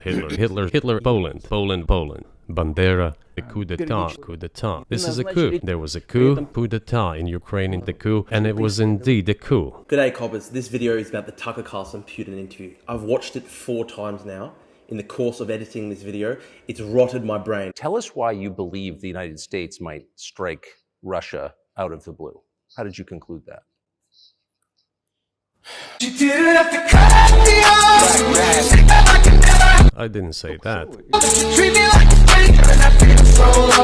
Hitler, Poland. Bandera, the coup d'etat. This is a coup. There was a coup d'etat in Ukraine in the coup, and it was indeed a coup. G'day coppers, this video is about the Tucker Carlson Putin interview. I've watched it 4 times now. In the course of editing this video, it's rotted my brain. Tell us why you believe the United States might strike Russia out of the blue. How did you conclude that? I didn't say that.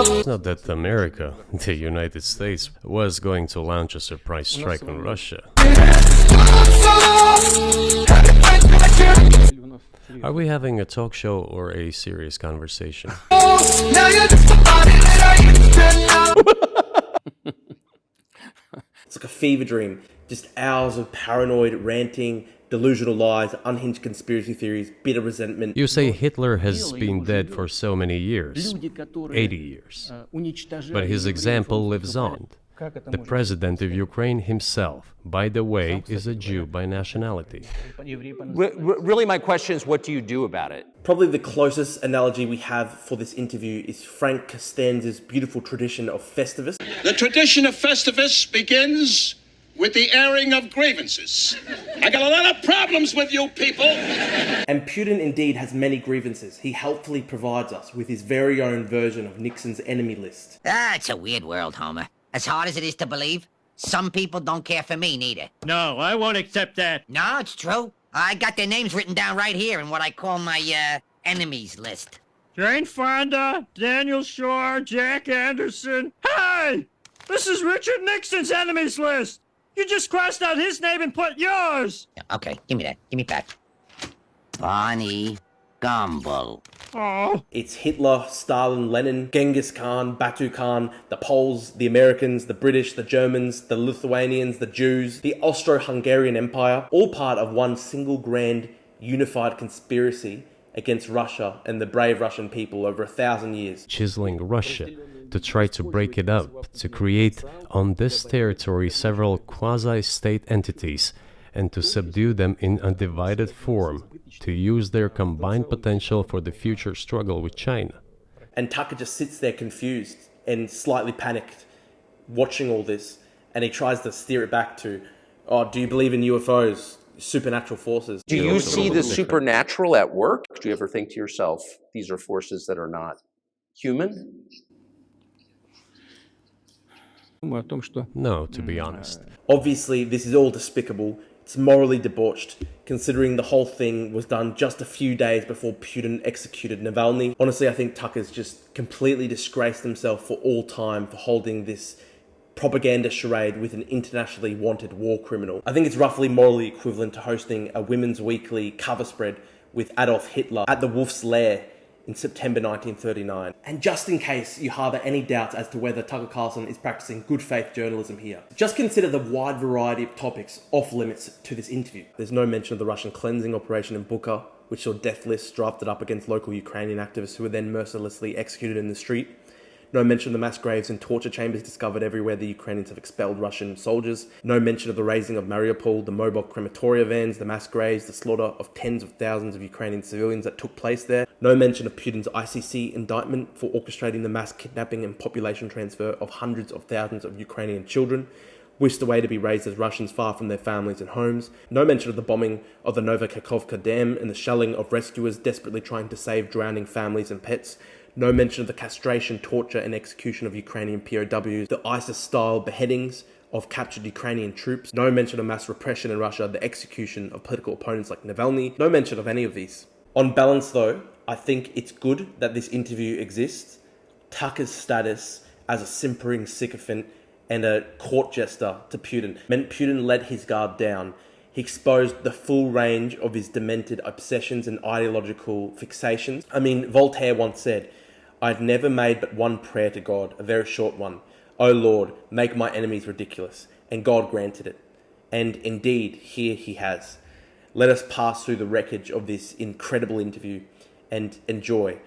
It's not that America, the United States, was going to launch a surprise strike on Russia. Are we having a talk show or a serious conversation? It's like a fever dream. Just hours of paranoid ranting, delusional lies, unhinged conspiracy theories, bitter resentment. You say Hitler has been dead for so many years, 80 years, but his example lives on. The president of Ukraine himself, by the way, is a Jew by nationality. Really, my question is, what do you do about it? Probably the closest analogy we have for this interview is Frank Costanza's beautiful tradition of Festivus. The tradition of Festivus begins with the airing of grievances. I got a lot of problems with you people. And Putin indeed has many grievances. He helpfully provides us with his very own version of Nixon's enemy list. It's a weird world, Homer. As hard as it is to believe, some people don't care for me, neither. No, I won't accept that. No, it's true. I got their names written down right here in what I call my, enemies list. Jane Fonda, Daniel Shore, Jack Anderson. Hey! This is Richard Nixon's enemies list! You just crossed out his name and put yours! Okay, give me that. Give me back. Bonnie Gumble. Oh. It's Hitler, Stalin, Lenin, Genghis Khan, Batu Khan, the Poles, the Americans, the British, the Germans, the Lithuanians, the Jews, the Austro-Hungarian Empire, all part of one single grand unified conspiracy against Russia and the brave Russian people over 1,000 years. Chiseling Russia to try to break it up, to create on this territory several quasi-state entities, and to subdue them in a divided form, to use their combined potential for the future struggle with China. And Tucker just sits there confused and slightly panicked, watching all this, and he tries to steer it back to, oh, do you believe in UFOs, supernatural forces? Do you see the supernatural at work? Do you ever think to yourself, these are forces that are not human? No, to be honest. Obviously, this is all despicable. It's morally debauched, considering the whole thing was done just a few days before Putin executed Navalny. Honestly, I think Tucker's just completely disgraced himself for all time for holding this propaganda charade with an internationally wanted war criminal. I think it's roughly morally equivalent to hosting a Women's Weekly cover spread with Adolf Hitler at the Wolf's Lair in September 1939. And just in case you harbour any doubts as to whether Tucker Carlson is practicing good faith journalism here, just consider the wide variety of topics off limits to this interview. There's no mention of the Russian cleansing operation in Bucha, which saw death lists drafted up against local Ukrainian activists who were then mercilessly executed in the street. No mention of the mass graves and torture chambers discovered everywhere the Ukrainians have expelled Russian soldiers. No mention of the razing of Mariupol, the mobile crematoria vans, the mass graves, the slaughter of tens of thousands of Ukrainian civilians that took place there. No mention of Putin's ICC indictment for orchestrating the mass kidnapping and population transfer of hundreds of thousands of Ukrainian children, whisked away to be raised as Russians far from their families and homes. No mention of the bombing of the Novokakhovka Dam and the shelling of rescuers desperately trying to save drowning families and pets. No mention of the castration, torture and execution of Ukrainian POWs, the ISIS-style beheadings of captured Ukrainian troops. No mention of mass repression in Russia, the execution of political opponents like Navalny. No mention of any of these. On balance though, I think it's good that this interview exists. Tucker's status as a simpering sycophant and a court jester to Putin meant Putin let his guard down. He exposed the full range of his demented obsessions and ideological fixations. I mean, Voltaire once said, "I've never made but one prayer to God, a very short one. O Lord, make my enemies ridiculous." And God granted it. And indeed, here he has. Let us pass through the wreckage of this incredible interview and enjoy.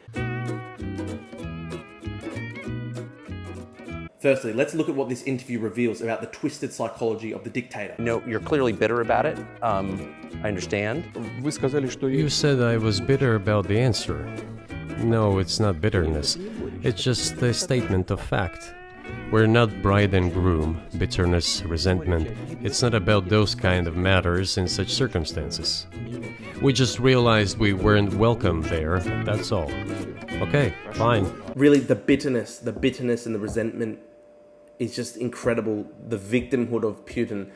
Firstly, let's look at what this interview reveals about the twisted psychology of the dictator. No, you're clearly bitter about it. I understand. You said I was bitter about the answer. No, it's not bitterness. It's just a statement of fact. We're not bride and groom, bitterness, resentment. It's not about those kind of matters in such circumstances. We just realized we weren't welcome there, that's all. Okay, fine. Really, the bitterness and the resentment is just incredible. The victimhood of Putin,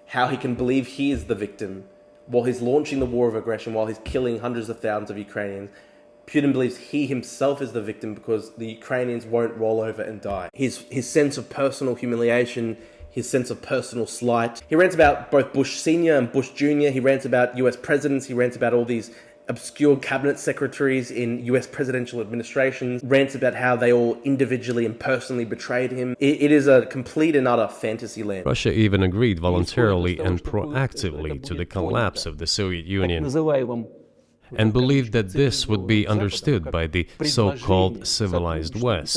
how he can believe he is the victim while he's launching the war of aggression, while he's killing hundreds of thousands of Ukrainians. Putin believes he himself is the victim because the Ukrainians won't roll over and die. His sense of personal humiliation, his sense of personal slight. He rants about both Bush Sr. and Bush Jr. He rants about US presidents. He rants about all these obscure cabinet secretaries in US presidential administrations. Rants about how they all individually and personally betrayed him. It is a complete and utter fantasy land. Russia even agreed voluntarily and proactively to the collapse of the Soviet Union, and believed that this would be understood by the so-called civilized West.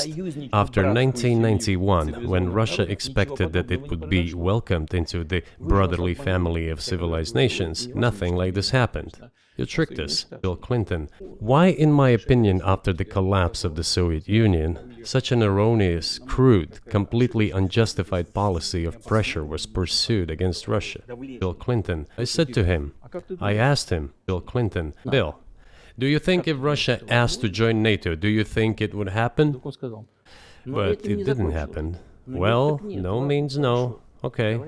After 1991, when Russia expected that it would be welcomed into the brotherly family of civilized nations, nothing like this happened. You tricked us, Bill Clinton. Why, in my opinion, after the collapse of the Soviet Union, such an erroneous, crude, completely unjustified policy of pressure was pursued against Russia? Bill Clinton. I said to him, I asked him, Bill Clinton, Bill, do you think if Russia asked to join NATO, do you think it would happen? But it didn't happen. Well, no means no. Okay,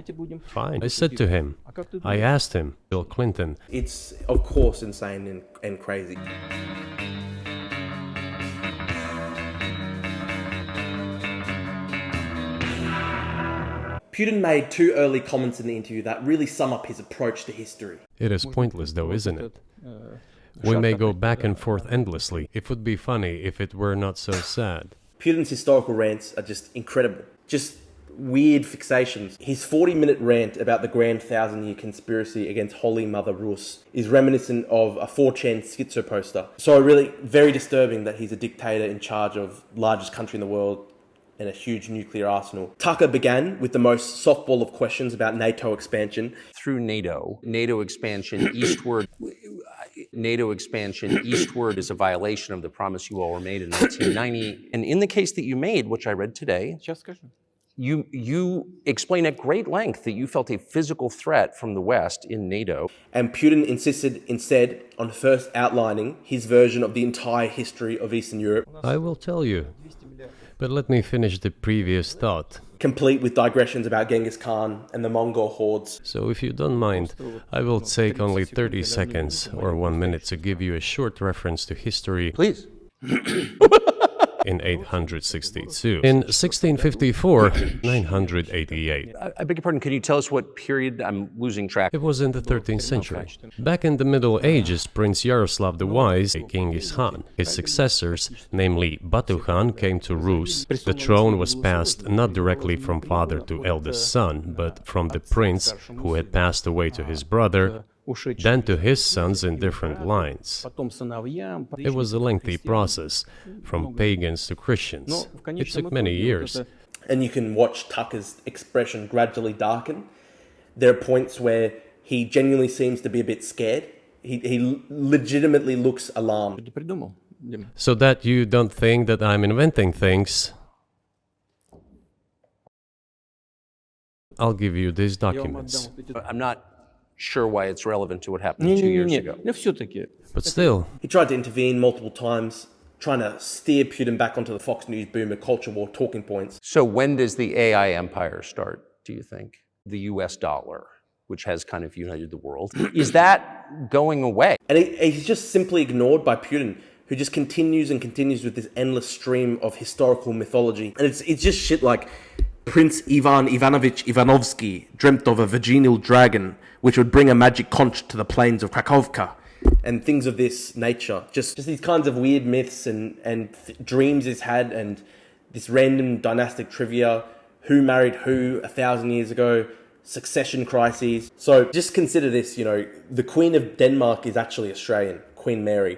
fine. I said to him, I asked him, Bill Clinton. It's, of course, insane and crazy. Putin made two early comments in the interview that really sum up his approach to history. It is pointless though, isn't it? We may go back and forth endlessly. It would be funny if it were not so sad. Putin's historical rants are just incredible. Just weird fixations. His 40-minute rant about the grand 1,000-year conspiracy against Holy Mother Rus is reminiscent of a 4chan schizo poster. So really very disturbing that he's a dictator in charge of the largest country in the world and a huge nuclear arsenal. Tucker began with the most softball of questions about NATO expansion. Through NATO expansion eastward. NATO expansion eastward is a violation of the promise you all were made in 1990. And in the case that you made, which I read today, you explain at great length that you felt a physical threat from the West in NATO. And Putin insisted instead on first outlining his version of the entire history of Eastern Europe. I will tell you, but let me finish the previous thought. Complete with digressions about Genghis Khan and the Mongol hordes. So if you don't mind, I will take only 30 seconds or 1 minute to give you a short reference to history. Please. In 862. In 1654, 988. I beg your pardon, can you tell us what period? I'm losing track. It was in the 13th century. Back in the Middle Ages, Prince Yaroslav the Wise, Genghis Khan. His successors, namely Batu Khan, came to Rus. The throne was passed not directly from father to eldest son, but from the prince who had passed away to his brother, then to his sons in different lines. It was a lengthy process, from pagans to Christians. It took many years. And you can watch Tucker's expression gradually darken. There are points where he genuinely seems to be a bit scared. He legitimately looks alarmed. So that you don't think that I'm inventing things, I'll give you these documents. I'm not sure why it's relevant to what happened 2 years ago. But still, He tried to intervene multiple times, trying to steer Putin back onto the Fox News boomer culture war talking points. So when does the AI empire start, do you think? The US dollar, which has kind of united the world. Is that going away? And he's just simply ignored by Putin, who just continues and continues with this endless stream of historical mythology. And it's just shit like Prince Ivan Ivanovich Ivanovsky dreamt of a vaginal dragon which would bring a magic conch to the plains of Krakovka, and things of this nature. Just these kinds of weird myths and dreams he's had, and this random dynastic trivia, who married who 1,000 years ago, succession crises. So just consider this, the Queen of Denmark is actually Australian, Queen Mary,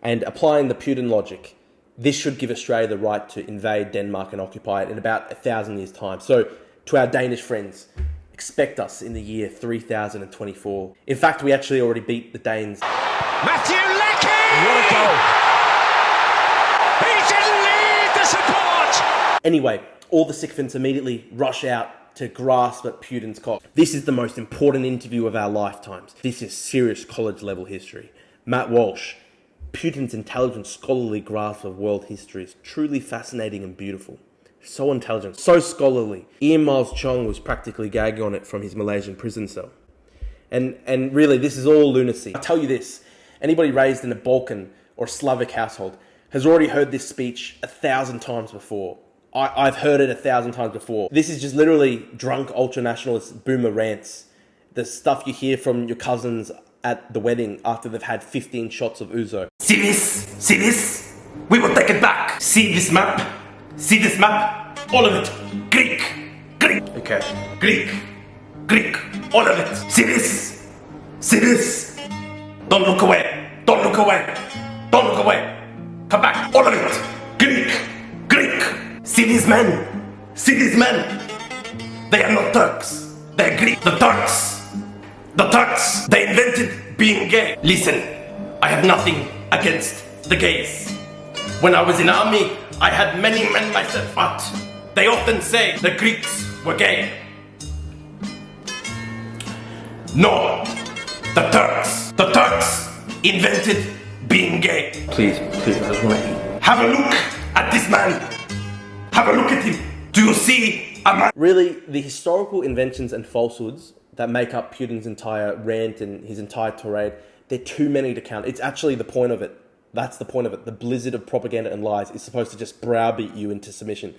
and applying the Putin logic, This should give Australia the right to invade Denmark and occupy it in about 1,000 years' time. So, to our Danish friends, expect us in the year 3024. In fact, we actually already beat the Danes. Matthew Leckie! What a goal! He didn't need the support! Anyway, all the sycophants immediately rush out to grasp at Putin's cock. This is the most important interview of our lifetimes. This is serious college-level history. Matt Walsh, Putin's intelligent, scholarly grasp of world history is truly fascinating and beautiful. So intelligent, so scholarly. Ian Miles Chong was practically gagging on it from his Malaysian prison cell. And really, this is all lunacy. I tell you this, anybody raised in a Balkan or Slavic household has already heard this speech 1,000 times before. I've heard it 1,000 times before. This is just literally drunk ultra-nationalist boomer rants. The stuff you hear from your cousins at the wedding after they've had 15 shots of ouzo. See this? See this? We will take it back. See this map? See this map? All of it. Greek. Greek. Okay. Greek. Greek. All of it. See this? See this? Don't look away. Don't look away. Don't look away. Come back. All of it. Greek. Greek. See these men? See these men? They are not Turks. They are Greek. The Turks. The Turks. They invented being gay. Listen, I have nothing against the gays. When I was in army, I had many men myself, but they often say the Greeks were gay. No, the Turks invented being gay. Please, I just want to eat. Have a look at this man. Have a look at him. Do you see a man? Really, the historical inventions and falsehoods that make up Putin's entire rant and his entire tirade, they're too many to count. It's actually the point of it. That's the point of it. The blizzard of propaganda and lies is supposed to just browbeat you into submission.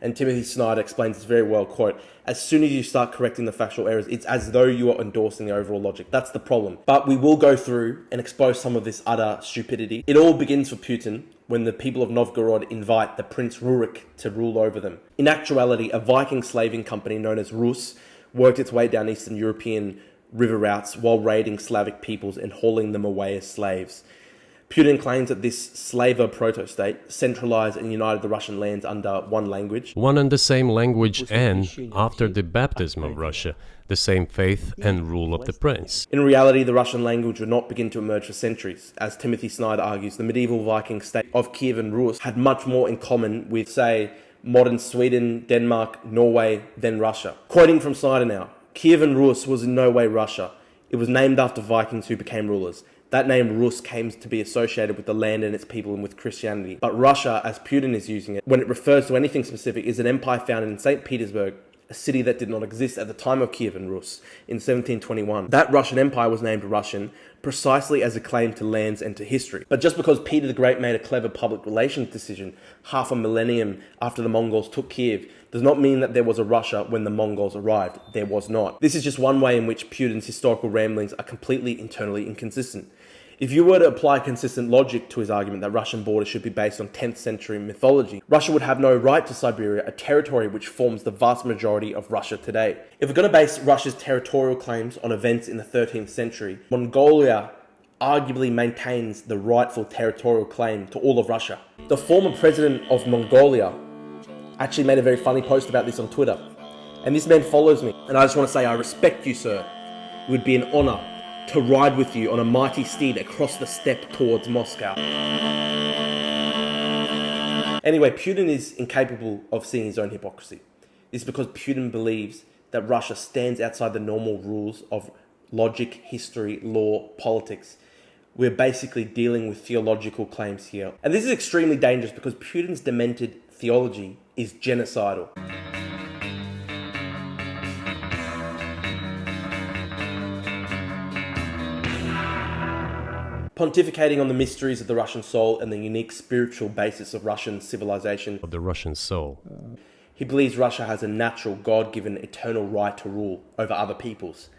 And Timothy Snyder explains this very well, quote, as soon as you start correcting the factual errors, it's as though you are endorsing the overall logic. That's the problem. But we will go through and expose some of this utter stupidity. It all begins for Putin when the people of Novgorod invite the Prince Rurik to rule over them. In actuality, a Viking slaving company known as Rus worked its way down Eastern European river routes while raiding Slavic peoples and hauling them away as slaves. Putin claims that this slaver proto-state centralized and united the Russian lands under one language. One and the same language and, after the baptism of Russia, the same faith and rule of the prince. In reality, the Russian language would not begin to emerge for centuries. As Timothy Snyder argues, the medieval Viking state of Kiev and Rus had much more in common with, say, modern Sweden, Denmark, Norway than Russia. Quoting from Snyder now, Kiev and Rus was in no way Russia. It was named after Vikings who became rulers. That name Rus came to be associated with the land and its people and with Christianity. But Russia, as Putin is using it, when it refers to anything specific, is an empire founded in St. Petersburg, a city that did not exist at the time of Kiev and Rus in 1721. That Russian empire was named Russian precisely as a claim to lands and to history. But just because Peter the Great made a clever public relations decision half a millennium after the Mongols took Kiev does not mean that there was a Russia when the Mongols arrived. There was not. This is just one way in which Putin's historical ramblings are completely internally inconsistent. If you were to apply consistent logic to his argument that Russian borders should be based on 10th century mythology, Russia would have no right to Siberia, a territory which forms the vast majority of Russia today. If we're going to base Russia's territorial claims on events in the 13th century, Mongolia arguably maintains the rightful territorial claim to all of Russia. The former president of Mongolia actually made a very funny post about this on Twitter. And this man follows me. And I just want to say, I respect you, sir. It would be an honor to ride with you on a mighty steed across the steppe towards Moscow. Anyway, Putin is incapable of seeing his own hypocrisy. This is because Putin believes that Russia stands outside the normal rules of logic, history, law, politics. We're basically dealing with theological claims here. And this is extremely dangerous because Putin's demented theology is genocidal. Pontificating on the mysteries of the Russian soul and the unique spiritual basis of Russian civilization. Of the Russian soul. He believes Russia has a natural, God-given, eternal right to rule over other peoples.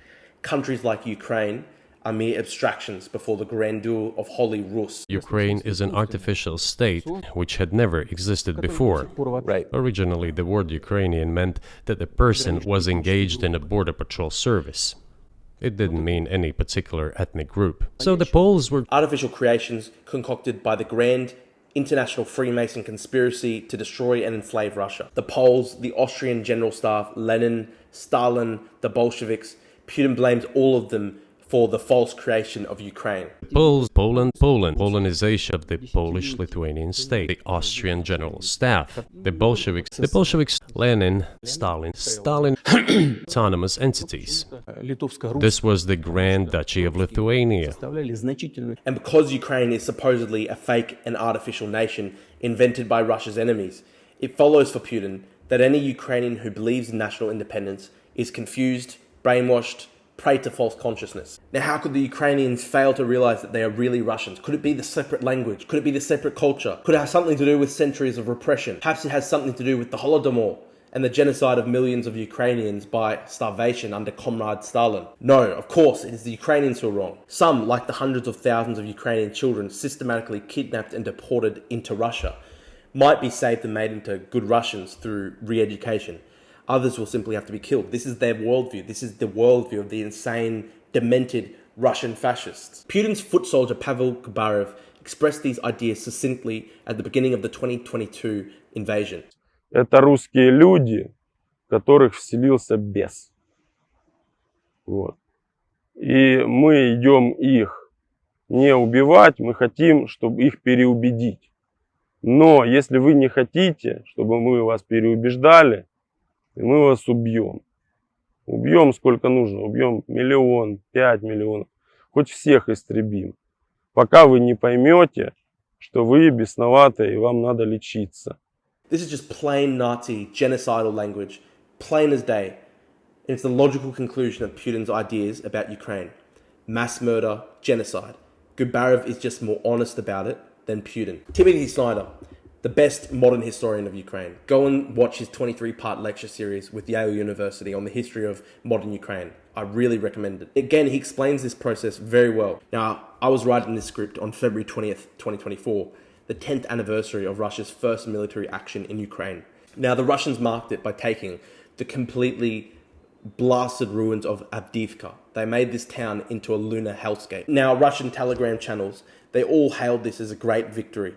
Countries like Ukraine are mere abstractions before the grandeur of Holy Rus. Ukraine is an artificial state which had never existed before. Right. Originally, the word Ukrainian meant that the person was engaged in a border patrol service. It didn't mean any particular ethnic group. So the Poles were artificial creations concocted by the grand international Freemason conspiracy to destroy and enslave Russia. The Poles, the Austrian General Staff, Lenin, Stalin, the Bolsheviks, Putin blames all of them for the false creation of Ukraine. Polonization of the Polish-Lithuanian state, the Austrian General Staff, the Bolsheviks, Lenin, Stalin, autonomous entities. This was the Grand Duchy of Lithuania. And because Ukraine is supposedly a fake and artificial nation invented by Russia's enemies, it follows for Putin that any Ukrainian who believes in national independence is confused, brainwashed, prey to false consciousness. Now, how could the Ukrainians fail to realize that they are really Russians? Could it be the separate language? Could it be the separate culture? Could it have something to do with centuries of repression? Perhaps it has something to do with the Holodomor and the genocide of millions of Ukrainians by starvation under Comrade Stalin. No, of course, it is the Ukrainians who are wrong. Some, like the hundreds of thousands of Ukrainian children systematically kidnapped and deported into Russia, might be saved and made into good Russians through re-education. Others will simply have to be killed. This is their worldview. This is the worldview of the insane, demented Russian fascists. Putin's foot soldier Pavel Gubarev expressed these ideas succinctly at the beginning of the 2022 invasion. Это русские люди, в которых вселился бес. Вот. И мы идем их не убивать, мы хотим, чтобы их переубедить. Но если вы не хотите, чтобы мы вас переубеждали, мы вас убьем. Убьем сколько нужно. Убьем 1 миллион, 5 миллионов. Хоть всех истребим. Пока вы не поймете, что вы бесноватые и вам надо лечиться. This is just plain Nazi, genocidal language, plain as day. And it's the logical conclusion of Putin's ideas about Ukraine. Mass murder, genocide. Gubarev is just more honest about it than Putin. Timothy Snyder, the best modern historian of Ukraine. Go and watch his 23-part lecture series with Yale University on the history of modern Ukraine. I really recommend it. Again, he explains this process very well. Now, I was writing this script on February 20th, 2024, the 10th anniversary of Russia's first military action in Ukraine. Now, the Russians marked it by taking the completely blasted ruins of Avdiivka. They made this town into a lunar hellscape. Now, Russian telegram channels, they all hailed this as a great victory.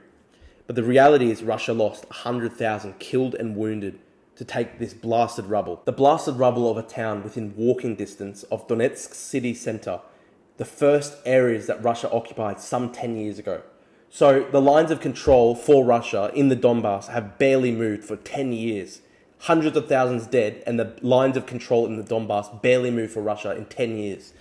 But the reality is Russia lost 100,000 killed and wounded to take this blasted rubble. The blasted rubble of a town within walking distance of Donetsk city center, the first areas that Russia occupied some 10 years ago. So the lines of control for Russia in the Donbass have barely moved for 10 years. Hundreds of thousands dead, and the lines of control in the Donbass barely moved for Russia in 10 years.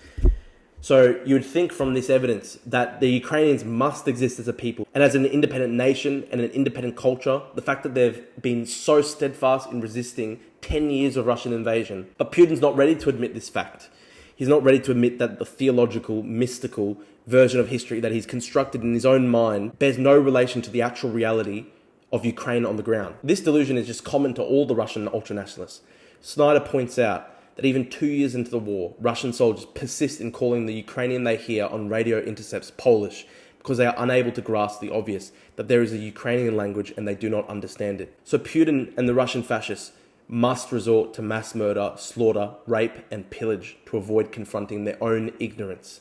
So you would think from this evidence that the Ukrainians must exist as a people and as an independent nation and an independent culture. The fact that they've been so steadfast in resisting 10 years of Russian invasion. But Putin's not ready to admit this fact. He's not ready to admit that the theological, mystical version of history that he's constructed in his own mind bears no relation to the actual reality of Ukraine on the ground. This delusion is just common to all the Russian ultranationalists. Snyder points out that even 2 years into the war, Russian soldiers persist in calling the Ukrainian they hear on radio intercepts Polish because they are unable to grasp the obvious, that there is a Ukrainian language and they do not understand it. So Putin and the Russian fascists must resort to mass murder, slaughter, rape and pillage to avoid confronting their own ignorance.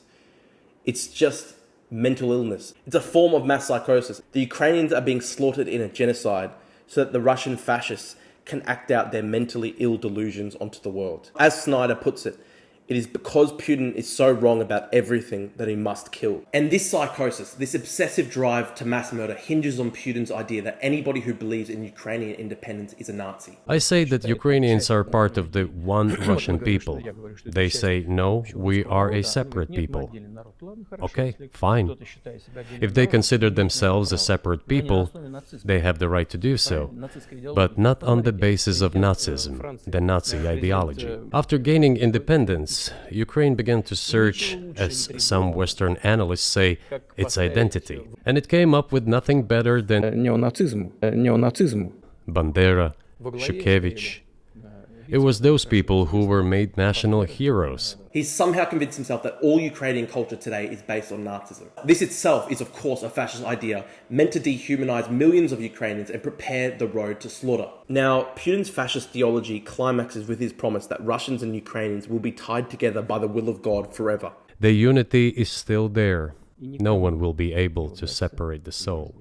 It's just mental illness. It's a form of mass psychosis. The Ukrainians are being slaughtered in a genocide so that the Russian fascists can act out their mentally ill delusions onto the world. As Snyder puts it, it is because Putin is so wrong about everything that he must kill. And this psychosis, this obsessive drive to mass murder hinges on Putin's idea that anybody who believes in Ukrainian independence is a Nazi. I say that Ukrainians are part of the one Russian people. They say, no, we are a separate people. Okay, fine. If they consider themselves a separate people, they have the right to do so, but not on the basis of Nazism, the Nazi ideology. After gaining independence, Ukraine began to search, as some Western analysts say, its identity. And it came up with nothing better than Bandera, Shukevich. It was those people who were made national heroes. He's somehow convinced himself that all Ukrainian culture today is based on Nazism. This itself is, of course, a fascist idea meant to dehumanize millions of Ukrainians and prepare the road to slaughter. Now, Putin's fascist theology climaxes with his promise that Russians and Ukrainians will be tied together by the will of God forever. The unity is still there. No one will be able to separate the soul.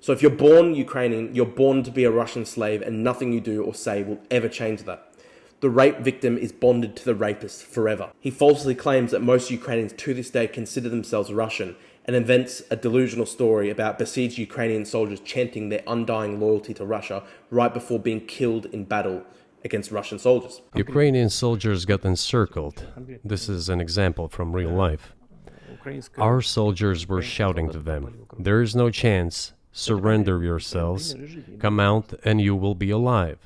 So if you're born Ukrainian, you're born to be a Russian slave, and nothing you do or say will ever change that. The rape victim is bonded to the rapist forever. He falsely claims that most Ukrainians to this day consider themselves Russian, and invents a delusional story about besieged Ukrainian soldiers chanting their undying loyalty to Russia right before being killed in battle against Russian soldiers. Ukrainian soldiers got encircled. This is an example from real life. Our soldiers were shouting to them, "There is no chance, surrender yourselves, come out and you will be alive."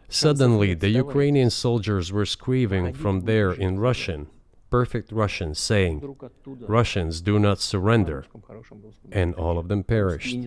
Suddenly, the Ukrainian soldiers were screaming from there in Russian, perfect Russian, saying, "Russians, do not surrender," and all of them perished.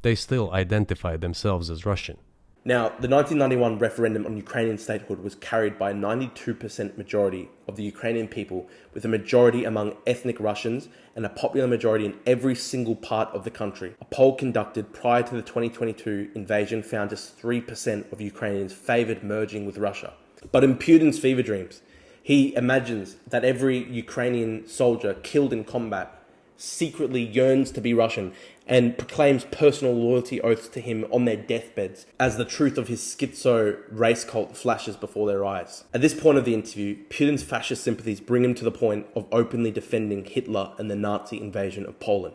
They still identify themselves as Russian. Now, the 1991 referendum on Ukrainian statehood was carried by a 92% majority of the Ukrainian people, with a majority among ethnic Russians and a popular majority in every single part of the country. A poll conducted prior to the 2022 invasion found just 3% of Ukrainians favoured merging with Russia. But in Putin's fever dreams, he imagines that every Ukrainian soldier killed in combat secretly yearns to be Russian and proclaims personal loyalty oaths to him on their deathbeds as the truth of his schizo race cult flashes before their eyes. At this point of the interview, Putin's fascist sympathies bring him to the point of openly defending Hitler and the Nazi invasion of Poland.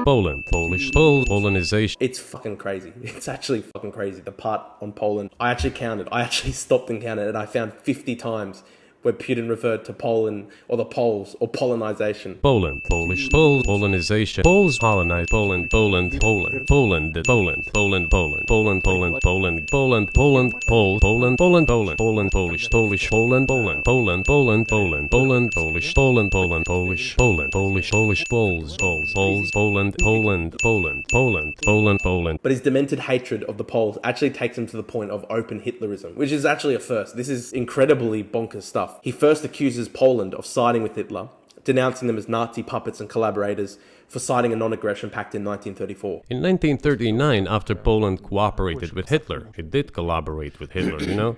Poland, Polonization. It's fucking crazy. It's actually fucking crazy. The part on Poland, I actually counted. I actually stopped and counted, and I found 50 times where Putin referred to Poland or the Poles or Polonization. Poland, Polonization. Poles colonize Poland, Poland, Poland, Poland, Poland, Poland, Poland, Poland, Poland, Poland, Poland, Poland, Poland, Poland, Poland, Poland, Polish, Polish, Poland, Poland, Poland, Poland, Poland, Poland, Polish, Poland, Poland, Polish, Poland, Polish, Polish, Poles, Poles, Poles, Poland, Poland, Poland, Poland, Poland, Poland. But his demented hatred of the Poles actually takes him to the point of open Hitlerism, which is actually a first. This is incredibly bonkers stuff. He first accuses Poland of siding with Hitler, denouncing them as Nazi puppets and collaborators for signing a non-aggression pact in 1934. In 1939, after Poland cooperated with Hitler, it did collaborate with Hitler, you know?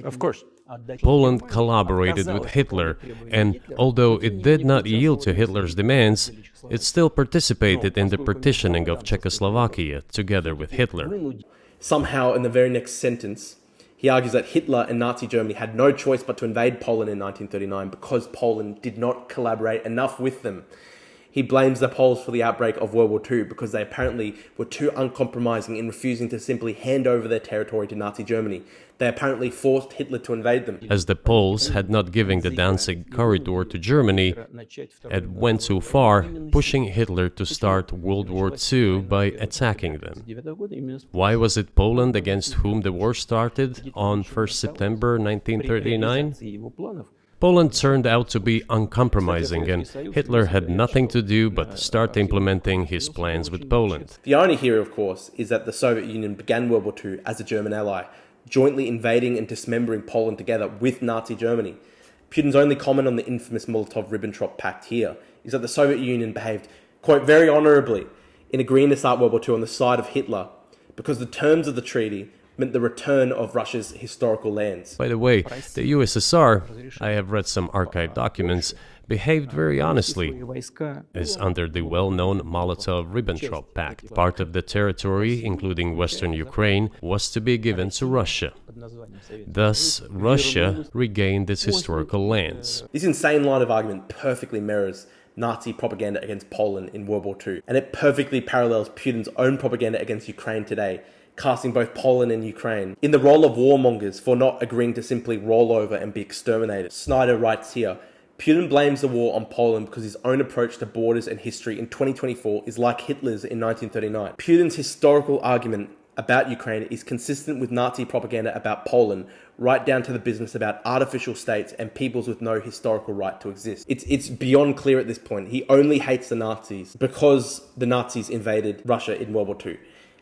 Of course. Poland collaborated with Hitler, and although it did not yield to Hitler's demands, it still participated in the partitioning of Czechoslovakia together with Hitler. Somehow, in the very next sentence, he argues that Hitler and Nazi Germany had no choice but to invade Poland in 1939 because Poland did not collaborate enough with them. He blames the Poles for the outbreak of World War II because they apparently were too uncompromising in refusing to simply hand over their territory to Nazi Germany. They apparently forced Hitler to invade them. As the Poles had not given the Danzig corridor to Germany, it went too far, pushing Hitler to start World War II by attacking them. Why was it Poland against whom the war started on 1st September 1939? Poland turned out to be uncompromising, and Hitler had nothing to do but start implementing his plans with Poland. The irony here, of course, is that the Soviet Union began World War II as a German ally, jointly invading and dismembering Poland together with Nazi Germany. Putin's only comment on the infamous Molotov-Ribbentrop Pact here is that the Soviet Union behaved, quote, very honourably in agreeing to start World War II on the side of Hitler because the terms of the treaty meant the return of Russia's historical lands. By the way, the USSR, I have read some archived documents, behaved very honestly, as under the well-known Molotov-Ribbentrop Pact. Part of the territory, including Western Ukraine, was to be given to Russia. Thus, Russia regained its historical lands. This insane line of argument perfectly mirrors Nazi propaganda against Poland in World War II, and it perfectly parallels Putin's own propaganda against Ukraine today, casting both Poland and Ukraine in the role of warmongers for not agreeing to simply roll over and be exterminated. Snyder writes here, Putin blames the war on Poland because his own approach to borders and history in 2024 is like Hitler's in 1939. Putin's historical argument about Ukraine is consistent with Nazi propaganda about Poland, right down to the business about artificial states and peoples with no historical right to exist. It's beyond clear at this point. He only hates the Nazis because the Nazis invaded Russia in World War II.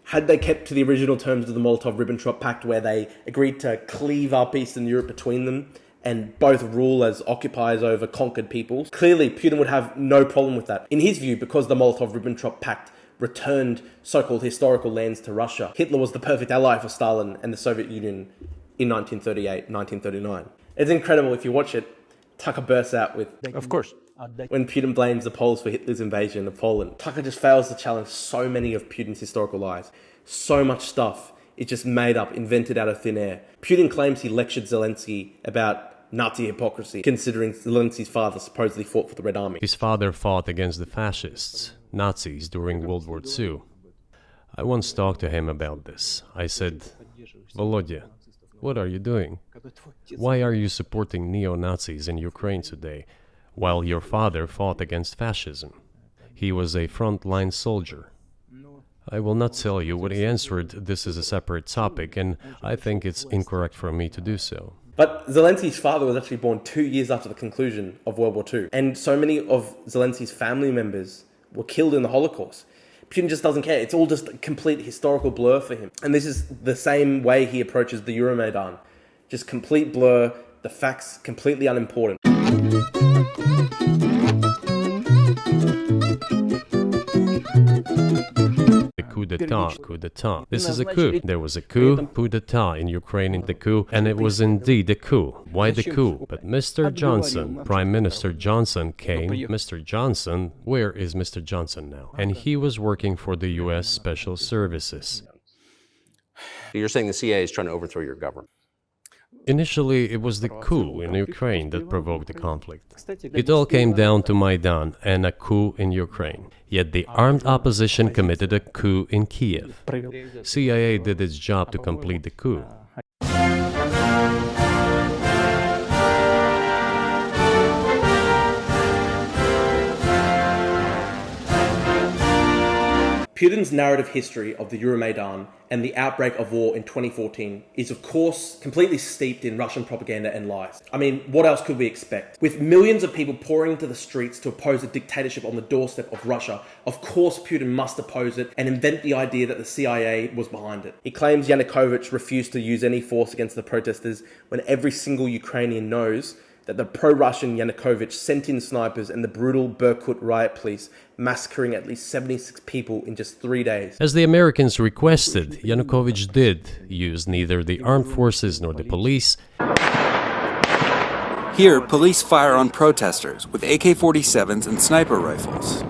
Had they kept to the original terms of the Molotov-Ribbentrop Pact, where they agreed to cleave up Eastern Europe between them and both rule as occupiers over conquered peoples, clearly Putin would have no problem with that. In his view, because the Molotov-Ribbentrop Pact returned so-called historical lands to Russia, Hitler was the perfect ally for Stalin and the Soviet Union in 1938, 1939. It's incredible if you watch it. Tucker bursts out with, Of course. when Putin blames the Poles for Hitler's invasion of Poland. Tucker just fails to challenge so many of Putin's historical lies. So much stuff is just made up, invented out of thin air. Putin claims he lectured Zelensky about Nazi hypocrisy, considering Zelensky's father supposedly fought for the Red Army. His father fought against the fascists, Nazis, during World War II. I once talked to him about this. I said, Volodya, what are you doing? Why are you supporting neo-Nazis in Ukraine today, while your father fought against fascism? He was a front-line soldier. I will not tell you what he answered. This is a separate topic, and I think it's incorrect for me to do so. But Zelensky's father was actually born 2 years after the conclusion of World War II. And so many of Zelensky's family members were killed in the Holocaust. Putin just doesn't care. It's all just a complete historical blur for him. And this is the same way he approaches the Euromaidan. Just complete blur, the facts completely unimportant. Coup d'etat. This is a coup. There was a coup d'etat in Ukraine in the coup, and it was indeed a coup. Why the coup? But Mr. Johnson, Prime Minister Johnson came. Mr. Johnson, where is Mr. Johnson now? And he was working for the US Special Services. You're saying the CIA is trying to overthrow your government. Initially, it was the coup in Ukraine that provoked the conflict. It all came down to Maidan and a coup in Ukraine. Yet the armed opposition committed a coup in Kiev. CIA did its job to complete the coup. Putin's narrative history of the Euromaidan and the outbreak of war in 2014 is, of course, completely steeped in Russian propaganda and lies. I mean, what else could we expect? With millions of people pouring into the streets to oppose a dictatorship on the doorstep of Russia, of course Putin must oppose it and invent the idea that the CIA was behind it. He claims Yanukovych refused to use any force against the protesters when every single Ukrainian knows that the pro-Russian Yanukovych sent in snipers and the brutal Berkut riot police, massacring at least 76 people in just 3 days. As the Americans requested, Yanukovych did use neither the armed forces nor the police. Here, police fire on protesters with AK-47s and sniper rifles.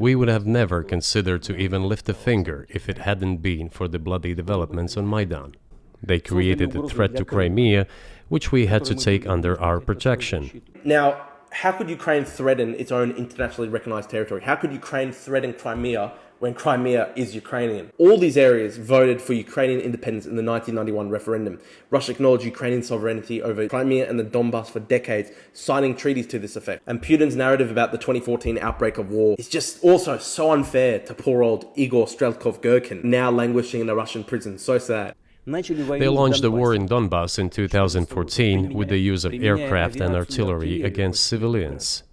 We would have never considered to even lift a finger if it hadn't been for the bloody developments on Maidan. They created a threat to Crimea, which we had to take under our protection. Now, how could Ukraine threaten its own internationally recognized territory? How could Ukraine threaten Crimea when Crimea is Ukrainian? All these areas voted for Ukrainian independence in the 1991 referendum. Russia acknowledged Ukrainian sovereignty over Crimea and the Donbass for decades, signing treaties to this effect. And Putin's narrative about the 2014 outbreak of war is just also so unfair to poor old Igor Strelkov-Gherkin, now languishing in a Russian prison. So sad. They launched the war in Donbass in 2014 with the use of aircraft and artillery against civilians.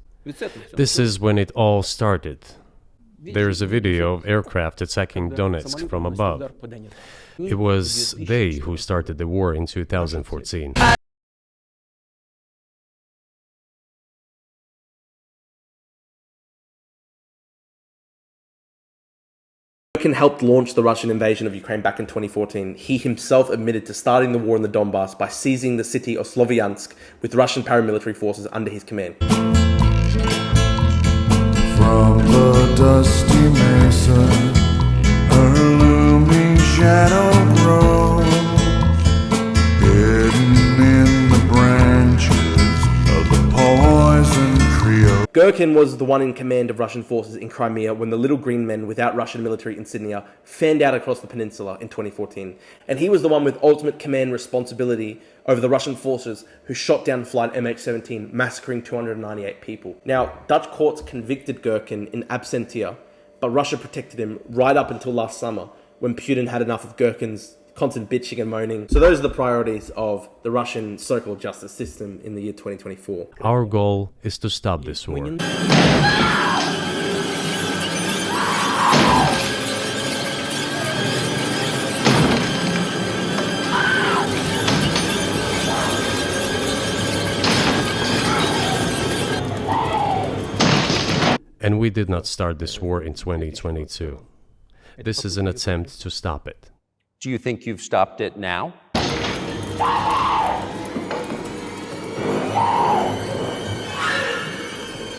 This is when it all started. There's a video of aircraft attacking Donetsk from above. It was they who started the war in 2014. Gherkin helped launch the Russian invasion of Ukraine back in 2014. He himself admitted to starting the war in the Donbass by seizing the city of Slovyansk with Russian paramilitary forces under his command. From the dusty mesa, her looming shadow grows, hidden in the branches of the poison trio. Gherkin was the one in command of Russian forces in Crimea when the Little Green Men without Russian military insignia fanned out across the peninsula in 2014. And he was the one with ultimate command responsibility over the Russian forces who shot down flight MH17, massacring 298 people. Now, Dutch courts convicted Gherkin in absentia, but Russia protected him right up until last summer when Putin had enough of Gherkin's constant bitching and moaning. So those are the priorities of the Russian so-called justice system in the year 2024. Our goal is to stop this war. And we did not start this war in 2022. This is an attempt to stop it. Do you think you've stopped it now?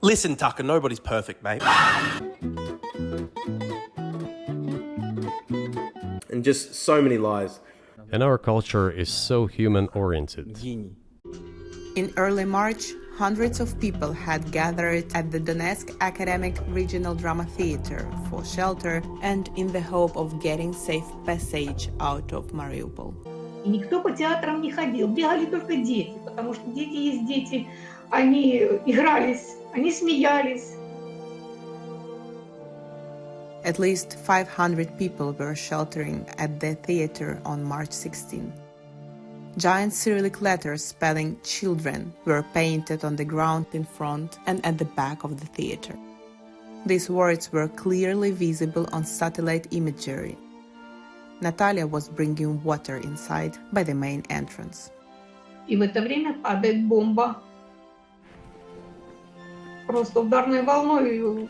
Listen, Tucker, nobody's perfect, mate. And just so many lies. And our culture is so human-oriented. In early March, hundreds of people had gathered at the Donetsk Academic Regional Drama Theater for shelter and in the hope of getting safe passage out of Mariupol. И никто по театрам не ходил, бегали только дети, потому что дети есть дети, они игрались, они смеялись. At least 500 people were sheltering at the theater on March 16. Giant Cyrillic letters spelling children were painted on the ground in front and at the back of the theater. These words were clearly visible on satellite imagery. Natalia was bringing water inside by the main entrance. И в это время падает бомба. Просто ударной волной.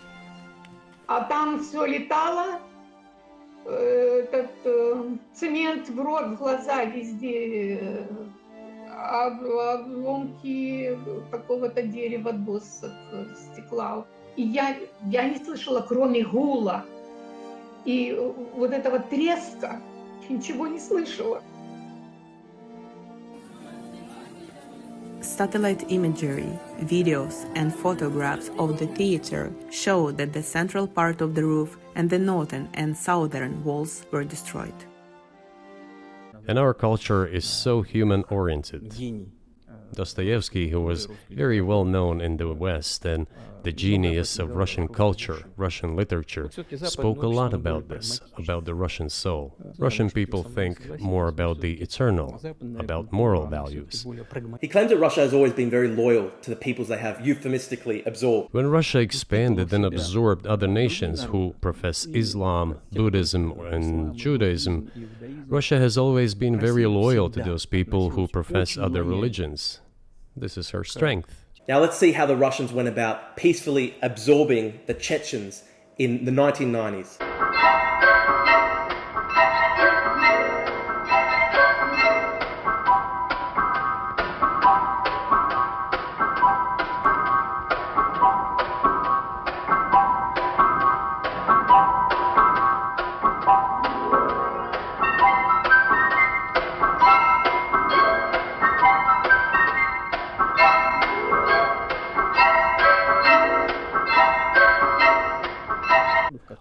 А там все летало. Этот цемент в рот, в глаза везде. Обломки какого-то дерева, досок, стекла. И я не слышала, кроме гула. И вот этого треска ничего не слышала. Satellite imagery, videos, and photographs of the theater show that the central part of the roof and the northern and southern walls were destroyed. And our culture is so human-oriented. Dostoevsky, who was very well known in the West and the genius of Russian culture, Russian literature, spoke a lot about this, about the Russian soul. Russian people think more about the eternal, about moral values. He claims that Russia has always been very loyal to the peoples they have euphemistically absorbed. When Russia expanded and absorbed other nations who profess Islam, Buddhism, and Judaism, Russia has always been very loyal to those people who profess other religions. This is her strength. Now let's see how the Russians went about peacefully absorbing the Chechens in the 1990s.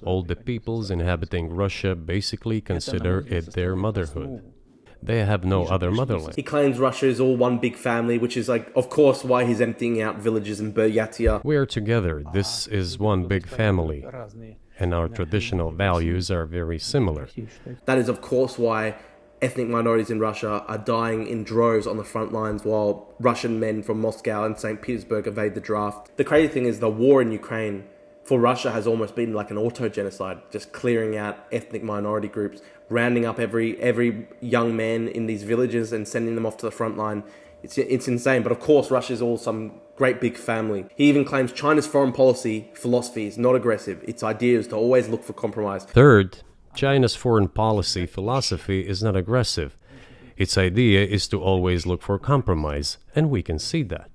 All the peoples inhabiting Russia basically consider it their motherhood. They have no other motherland. He claims Russia is all one big family, which is, like, of course, why he's emptying out villages in Buryatia. We are together. This is one big family. And our traditional values are very similar. That is, of course, why ethnic minorities in Russia are dying in droves on the front lines while Russian men from Moscow and St. Petersburg evade the draft. The crazy thing is the war in Ukraine for Russia has almost been like an auto-genocide, just clearing out ethnic minority groups, rounding up every young man in these villages and sending them off to the front line. It's insane, but of course Russia is all some great big family. He even claims China's foreign policy philosophy is not aggressive. Its idea is to always look for compromise. Third, China's foreign policy philosophy is not aggressive. Its idea is to always look for compromise, and we can see that.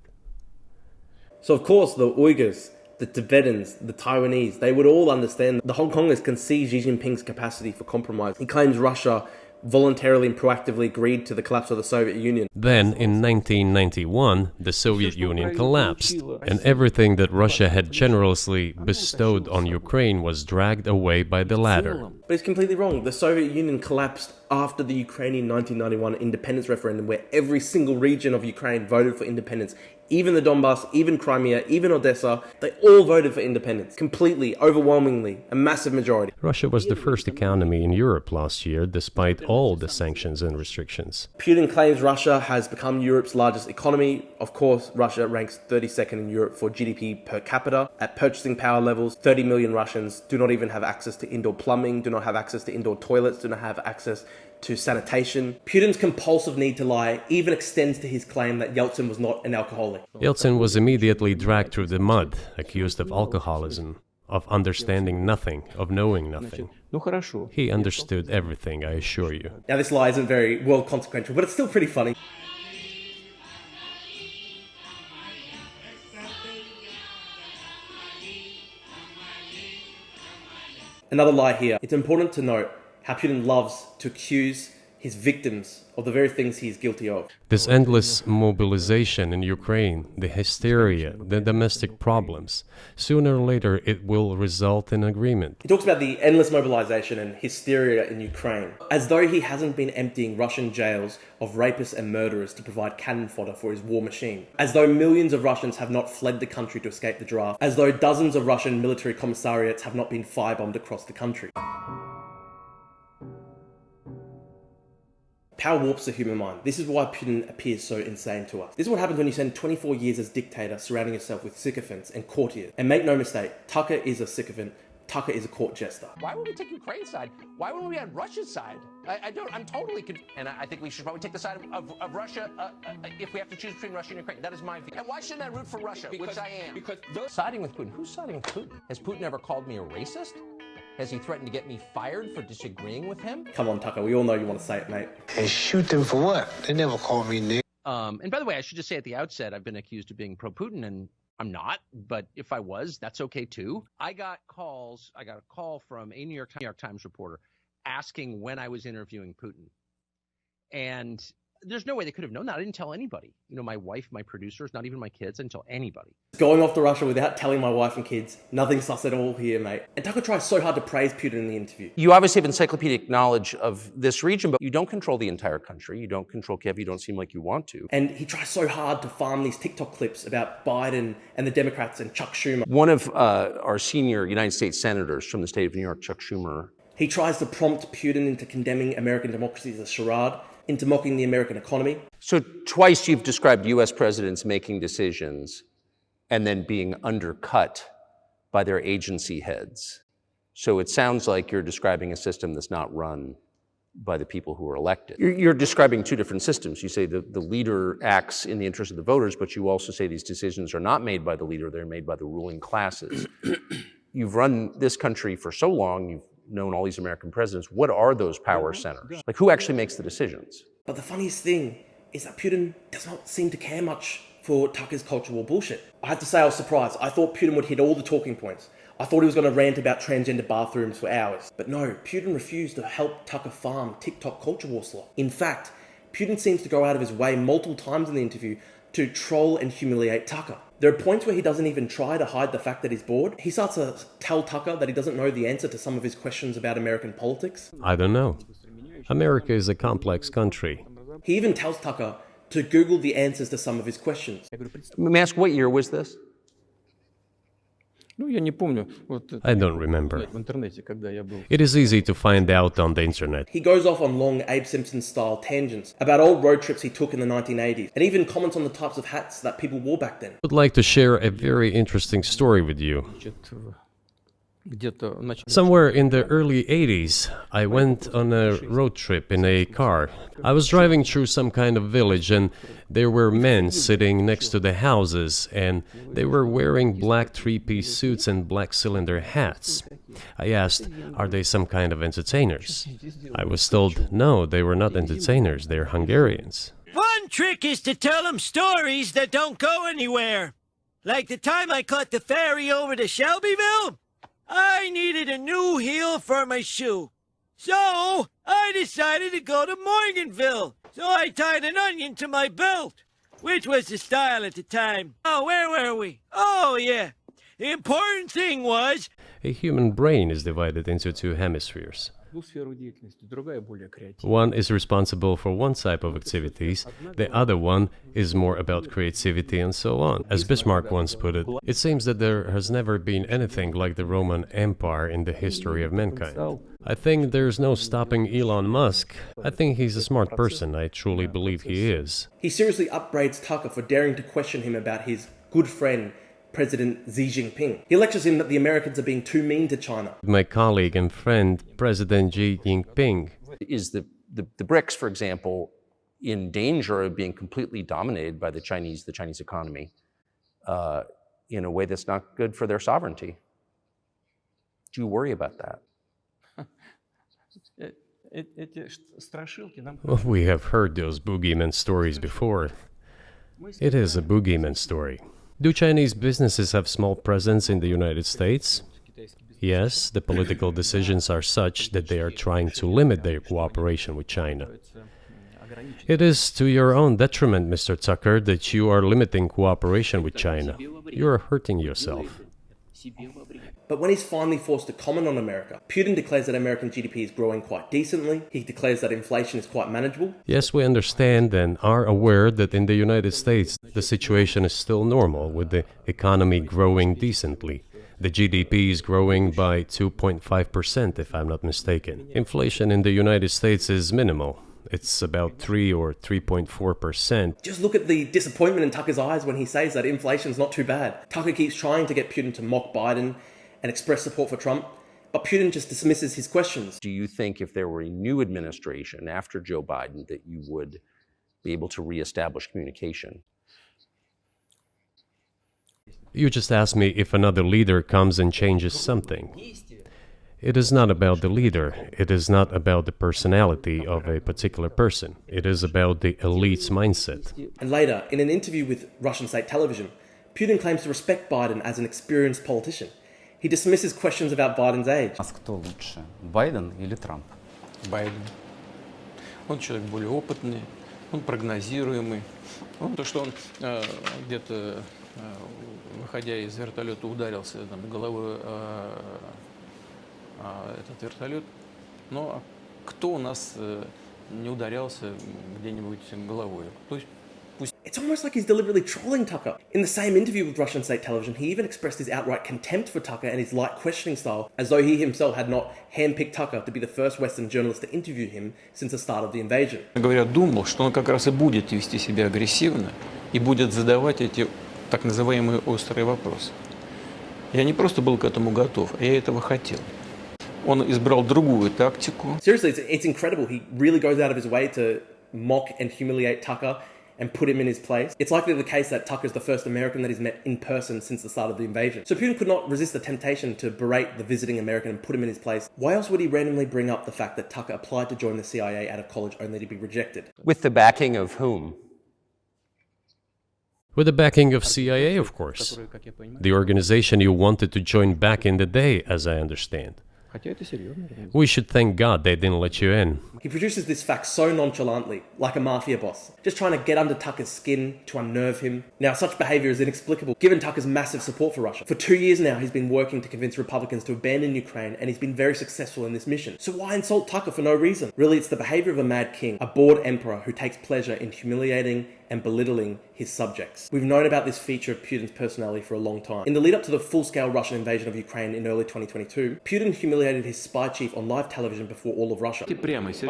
So of course the Uyghurs, the Tibetans, the Taiwanese, they would all understand the Hong Kongers can see Xi Jinping's capacity for compromise. He claims Russia voluntarily and proactively agreed to the collapse of the Soviet Union. Then, in 1991, the Soviet Union collapsed, and everything that Russia had generously bestowed on Ukraine was dragged away by the latter. But it's completely wrong. The Soviet Union collapsed after the Ukrainian 1991 independence referendum, where every single region of Ukraine voted for independence. Even the Donbass, even Crimea, even Odessa, they all voted for independence. Completely, overwhelmingly, a massive majority. Russia was the first economy in Europe last year, despite all the sanctions and restrictions. Putin claims Russia has become Europe's largest economy. Of course, Russia ranks 32nd in Europe for GDP per capita. At purchasing power levels, 30 million Russians do not even have access to indoor plumbing, do not have access to indoor toilets, do not have access to sanitation. Putin's compulsive need to lie even extends to his claim that Yeltsin was not an alcoholic. Yeltsin was immediately dragged through the mud, accused of alcoholism. of understanding nothing, of knowing nothing. He understood everything, I assure you. Now this lie isn't very well consequential, but it's still pretty funny. Another lie here. It's important to note how Putin loves to accuse his victims of the very things he is guilty of. This endless mobilization in Ukraine, the hysteria, the domestic problems, sooner or later it will result in agreement. He talks about the endless mobilization and hysteria in Ukraine, as though he hasn't been emptying Russian jails of rapists and murderers to provide cannon fodder for his war machine, as though millions of Russians have not fled the country to escape the draft, as though dozens of Russian military commissariats have not been firebombed across the country. Power warps the human mind. This is why Putin appears so insane to us. This is what happens when you spend 24 years as dictator surrounding yourself with sycophants and courtiers. And make no mistake, Tucker is a sycophant. Tucker is a court jester. Why would we take Ukraine's side? Why wouldn't we on Russia's side? I'm totally confused. And I think we should probably take the side of Russia if we have to choose between Russia and Ukraine. That is my view. And why shouldn't I root for Russia, which I am? Because siding with Putin. Who's siding with Putin? Has Putin ever called me a racist? Has he threatened to get me fired for disagreeing with him? Come on, Tucker. We all know you want to say it, mate. And shoot them for what? They never called me Nick. And by the way, I should just say at the outset, I've been accused of being pro-Putin, and I'm not. But if I was, that's okay too. I got a call from a New York Times reporter asking when I was interviewing Putin, and there's no way they could have known that. I didn't tell anybody. You know, my wife, my producers, not even my kids. I didn't tell anybody. Going off to Russia without telling my wife and kids. Nothing sus at all here, mate. And Tucker tries so hard to praise Putin in the interview. You obviously have encyclopedic knowledge of this region, but you don't control the entire country. You don't control Kiev. You don't seem like you want to. And he tries so hard to farm these TikTok clips about Biden and the Democrats and Chuck Schumer. One of our senior United States senators from the state of New York, Chuck Schumer. He tries to prompt Putin into condemning American democracy as a charade, into mocking the American economy. So twice you've described U.S. presidents making decisions and then being undercut by their agency heads. So it sounds like you're describing a system that's not run by the people who are elected. You're describing two different systems. You say the leader acts in the interest of the voters, but you also say these decisions are not made by the leader, they're made by the ruling classes. You've run this country for so long, you've known all these American presidents. What are those power centers? Like, who actually makes the decisions? But the funniest thing is that Putin does not seem to care much for Tucker's culture war bullshit. I have to say I was surprised. I thought Putin would hit all the talking points. I thought he was going to rant about transgender bathrooms for hours. But no, Putin refused to help Tucker farm TikTok culture war slot. In fact, Putin seems to go out of his way multiple times in the interview to troll and humiliate Tucker. There are points where he doesn't even try to hide the fact that he's bored. He starts to tell Tucker that he doesn't know the answer to some of his questions about American politics. I don't know. America is a complex country. He even tells Tucker to Google the answers to some of his questions. May I ask, what year was this? I don't remember. It is easy to find out on the internet. He goes off on long Abe Simpson-style tangents about old road trips he took in the 1980s, and even comments on the types of hats that people wore back then. I would like to share a very interesting story with you. Somewhere in the early 80s, I went on a road trip in a car. I was driving through some kind of village, and there were men sitting next to the houses, and they were wearing black three-piece suits and black cylinder hats. I asked, are they some kind of entertainers? I was told, no, they were not entertainers, they're Hungarians. One trick is to tell them stories that don't go anywhere. Like the time I caught the ferry over to Shelbyville. I needed a new heel for my shoe. So I decided to go to Morganville. So I tied an onion to my belt, which was the style at the time. Oh, where were we? Oh, yeah. The important thing was... A human brain is divided into two hemispheres. One is responsible for one type of activities, the other one is more about creativity and so on. As Bismarck once put it seems that there has never been anything like the Roman Empire in the history of mankind. I think there's no stopping Elon Musk. I think he's a smart person, I truly believe he is. He seriously upbraids Tucker for daring to question him about his good friend, President Xi Jinping. He lectures him that the Americans are being too mean to China. My colleague and friend, President Xi Jinping. Is the BRICS, for example, in danger of being completely dominated by the Chinese economy in a way that's not good for their sovereignty? Do you worry about that? Well, we have heard those boogeyman stories before. It is a boogeyman story. Do Chinese businesses have small presence in the United States? Yes, the political decisions are such that they are trying to limit their cooperation with China. It is to your own detriment, Mr. Tucker, that you are limiting cooperation with China. You are hurting yourself. But when he's finally forced to comment on America, Putin declares that American GDP is growing quite decently. He declares that inflation is quite manageable. Yes, we understand and are aware that in the United States, the situation is still normal, with the economy growing decently. The GDP is growing by 2.5%, if I'm not mistaken. Inflation in the United States is minimal. It's about 3 or 3.4%. Just look at the disappointment in Tucker's eyes when he says that inflation's not too bad. Tucker keeps trying to get Putin to mock Biden and express support for Trump, but Putin just dismisses his questions. Do you think if there were a new administration after Joe Biden that you would be able to reestablish communication? You just asked me if another leader comes and changes something. It is not about the leader. It is not about the personality of a particular person. It is about the elite's mindset. And later, in an interview with Russian state television, Putin claims to respect Biden as an experienced politician. He dismisses questions about Biden's age. Кто лучше, Байден или Трамп? Байден. Он человек более опытный, он прогнозируемый. То, что он где-то, выходя из вертолета, ударился там, головой этот вертолет. Но кто у нас не ударялся где-нибудь головой? То есть It's almost like he's deliberately trolling Tucker. In the same interview with Russian state television, he even expressed his outright contempt for Tucker and his light questioning style, as though he himself had not handpicked Tucker to be the first Western journalist to interview him since the start of the invasion. Говоря, думал, что он как раз и будет вести себя агрессивно и будет задавать эти так называемые острые вопросы. Я не просто был к этому готов, а я этого хотел. Он избрал другую тактику. Seriously, it's incredible. He really goes out of his way to mock and humiliate Tucker and put him in his place. It's likely the case that Tucker's the first American that he's met in person since the start of the invasion. So Putin could not resist the temptation to berate the visiting American and put him in his place. Why else would he randomly bring up the fact that Tucker applied to join the CIA out of college only to be rejected? With the backing of whom? With the backing of CIA, of course. The organization you wanted to join back in the day, as I understand. We should thank God they didn't let you in. He produces this fact so nonchalantly, like a mafia boss, just trying to get under Tucker's skin to unnerve him. Now, such behavior is inexplicable, given Tucker's massive support for Russia. For 2 years now, he's been working to convince Republicans to abandon Ukraine, and he's been very successful in this mission. So why insult Tucker for no reason? Really, it's the behavior of a mad king, a bored emperor who takes pleasure in humiliating and belittling his subjects. We've known about this feature of Putin's personality for a long time. In the lead up to the full-scale Russian invasion of Ukraine in early 2022, Putin humiliated his spy chief on live television before all of Russia.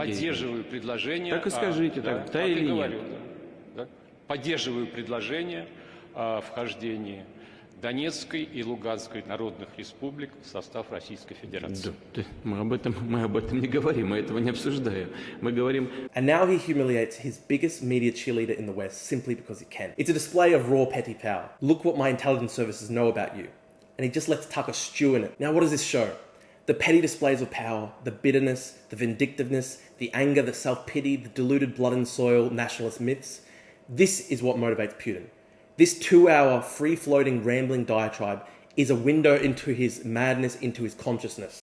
Поддерживаю предложение. Так и скажите, да или нет? Поддерживаю предложение о вхождении Донецкой и Луганской народных республик в состав Российской Федерации. Мы об этом не говорим, мы этого не обсуждаем. Мы говорим. And now he humiliates his biggest media cheerleader in the West simply because he can. It's a display of raw petty power. Look what my intelligence services know about you. And he just lets Tucker stew in it. Now what does this show? The petty displays of power, the bitterness, the vindictiveness, the anger, the self-pity, the diluted blood and soil nationalist myths. This is what motivates Putin. This 2-hour, free-floating, rambling diatribe is a window into his madness, into his consciousness.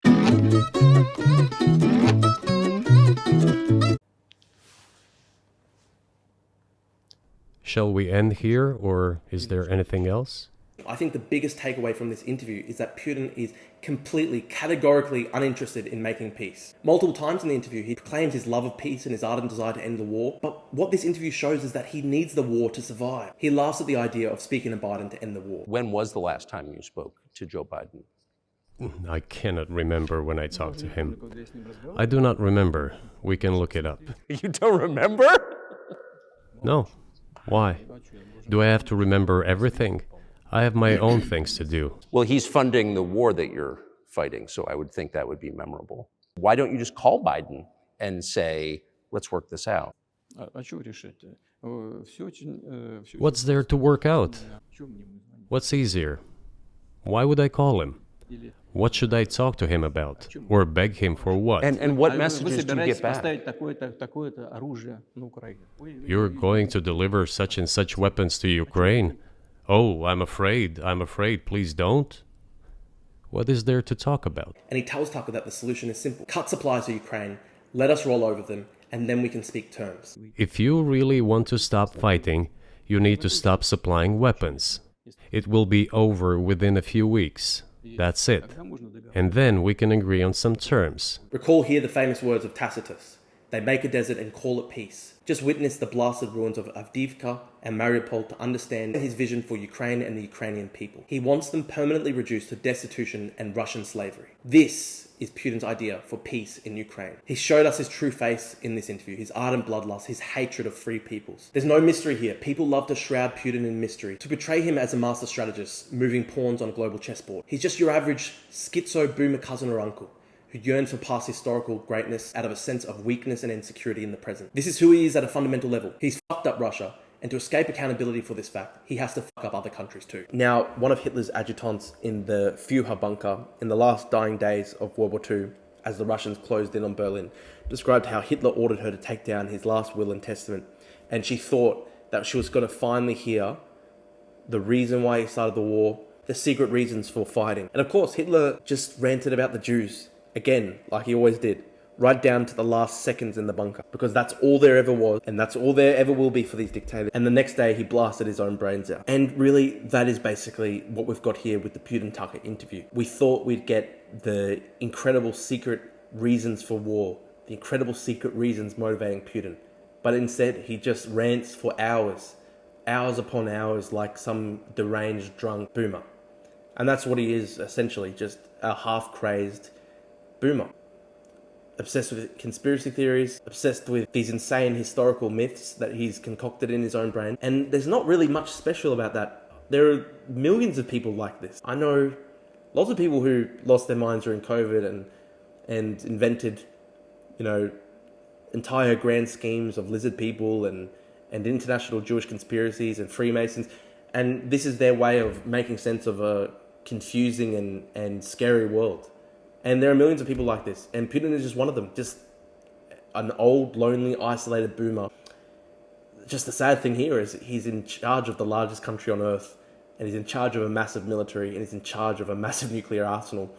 Shall we end here, or is there anything else? I think the biggest takeaway from this interview is that Putin is completely, categorically uninterested in making peace. Multiple times in the interview, he proclaims his love of peace and his ardent desire to end the war. But what this interview shows is that he needs the war to survive. He laughs at the idea of speaking to Biden to end the war. When was the last time you spoke to Joe Biden? I cannot remember when I talked to him. I do not remember. We can look it up. You don't remember? No. Why? Do I have to remember everything? I have my own things to do. Well, he's funding the war that you're fighting, so I would think that would be memorable. Why don't you just call Biden and say, let's work this out? What's there to work out? What's easier? Why would I call him? What should I talk to him about? Or beg him for what? And what messages do you get back? You're going to deliver such and such weapons to Ukraine? Oh, I'm afraid, please don't. What is there to talk about? And he tells Tucker that the solution is simple. Cut supplies to Ukraine, let us roll over them, and then we can speak terms. If you really want to stop fighting, you need to stop supplying weapons. It will be over within a few weeks. That's it. And then we can agree on some terms. Recall here the famous words of Tacitus. They make a desert and call it peace. Just witness the blasted ruins of Avdiivka and Mariupol to understand his vision for Ukraine and the Ukrainian people. He wants them permanently reduced to destitution and Russian slavery. This is Putin's idea for peace in Ukraine. He showed us his true face in this interview, his ardent bloodlust, his hatred of free peoples. There's no mystery here. People love to shroud Putin in mystery, to portray him as a master strategist, moving pawns on a global chessboard. He's just your average schizo boomer cousin or uncle, who yearns for past historical greatness out of a sense of weakness and insecurity in the present. This is who he is at a fundamental level. He's fucked up Russia, and to escape accountability for this fact, he has to fuck up other countries too. Now, one of Hitler's adjutants in the Führer bunker in the last dying days of World War II, as the Russians closed in on Berlin, described how Hitler ordered her to take down his last will and testament, and she thought that she was going to finally hear the reason why he started the war, the secret reasons for fighting. And of course, Hitler just ranted about the Jews, again, like he always did, right down to the last seconds in the bunker, because that's all there ever was, and that's all there ever will be for these dictators. And the next day, he blasted his own brains out. And really, that is basically what we've got here with the Putin-Tucker interview. We thought we'd get the incredible secret reasons for war, the incredible secret reasons motivating Putin, but instead, he just rants for hours upon hours, like some deranged, drunk boomer. And that's what he is, essentially, just a half-crazed boomer. Obsessed with conspiracy theories, obsessed with these insane historical myths that he's concocted in his own brain. And there's not really much special about that. There are millions of people like this. I know lots of people who lost their minds during COVID and invented, entire grand schemes of lizard people and international Jewish conspiracies and Freemasons. And this is their way of making sense of a confusing and scary world. And there are millions of people like this, and Putin is just one of them, just an old, lonely, isolated boomer. Just the sad thing here is he's in charge of the largest country on earth, and he's in charge of a massive military, and he's in charge of a massive nuclear arsenal.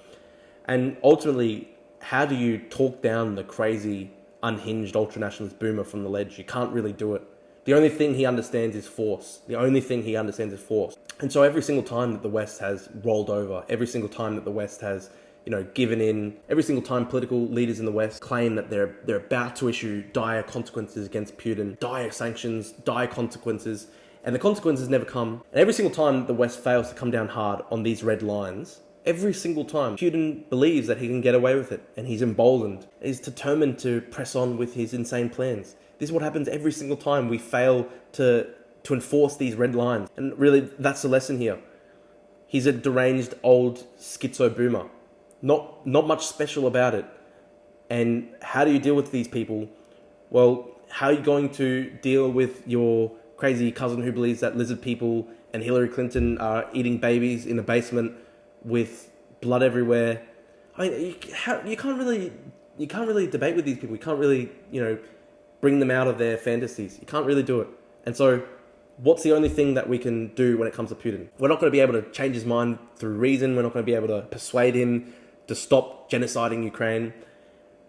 And ultimately, how do you talk down the crazy, unhinged, ultranationalist boomer from the ledge? You can't really do it. The only thing he understands is force. And so every single time that the West has rolled over, every single time that the West has given in, every single time political leaders in the West claim that they're about to issue dire consequences against Putin, dire sanctions, dire consequences, and the consequences never come. And every single time the West fails to come down hard on these red lines, every single time Putin believes that he can get away with it, and he's emboldened, he's determined to press on with his insane plans. This is what happens every single time we fail to enforce these red lines. And really, that's the lesson here. He's a deranged old schizo boomer. Not much special about it. And how do you deal with these people? Well, how are you going to deal with your crazy cousin who believes that lizard people and Hillary Clinton are eating babies in a basement with blood everywhere? I mean, you can't really debate with these people. You can't really, bring them out of their fantasies. You can't really do it. And so, what's the only thing that we can do when it comes to Putin? We're not going to be able to change his mind through reason. We're not going to be able to persuade him to stop genociding Ukraine.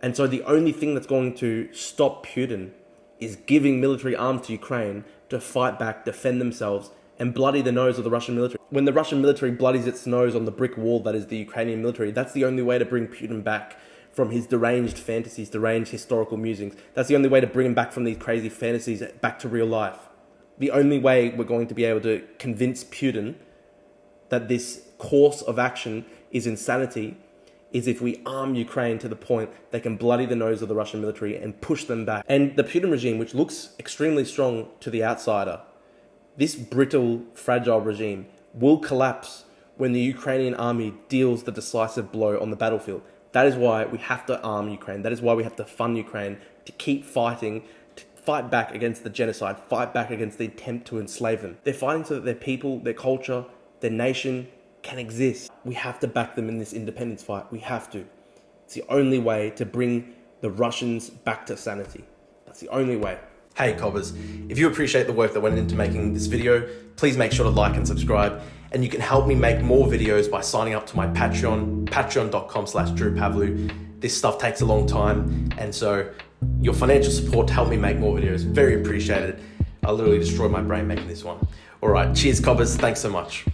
And so the only thing that's going to stop Putin is giving military arms to Ukraine to fight back, defend themselves, and bloody the nose of the Russian military. When the Russian military bloodies its nose on the brick wall that is the Ukrainian military, that's the only way to bring Putin back from his deranged fantasies, deranged historical musings. That's the only way to bring him back from these crazy fantasies back to real life. The only way we're going to be able to convince Putin that this course of action is insanity is if we arm Ukraine to the point they can bloody the nose of the Russian military and push them back. And the Putin regime, which looks extremely strong to the outsider, this brittle, fragile regime will collapse when the Ukrainian army deals the decisive blow on the battlefield. That is why we have to arm Ukraine. That is why we have to fund Ukraine to keep fighting, to fight back against the genocide, fight back against the attempt to enslave them. They're fighting so that their people, their culture, their nation can exist. We have to back them in this independence fight. We have to. It's the only way to bring the Russians back to sanity. That's the only way. Hey Cobbers, if you appreciate the work that went into making this video, please make sure to like and subscribe. And you can help me make more videos by signing up to my Patreon, patreon.com/DrewPavlu. This stuff takes a long time, and so your financial support to help me make more videos, very appreciated. I literally destroyed my brain making this one. All right, cheers Cobbers, thanks so much.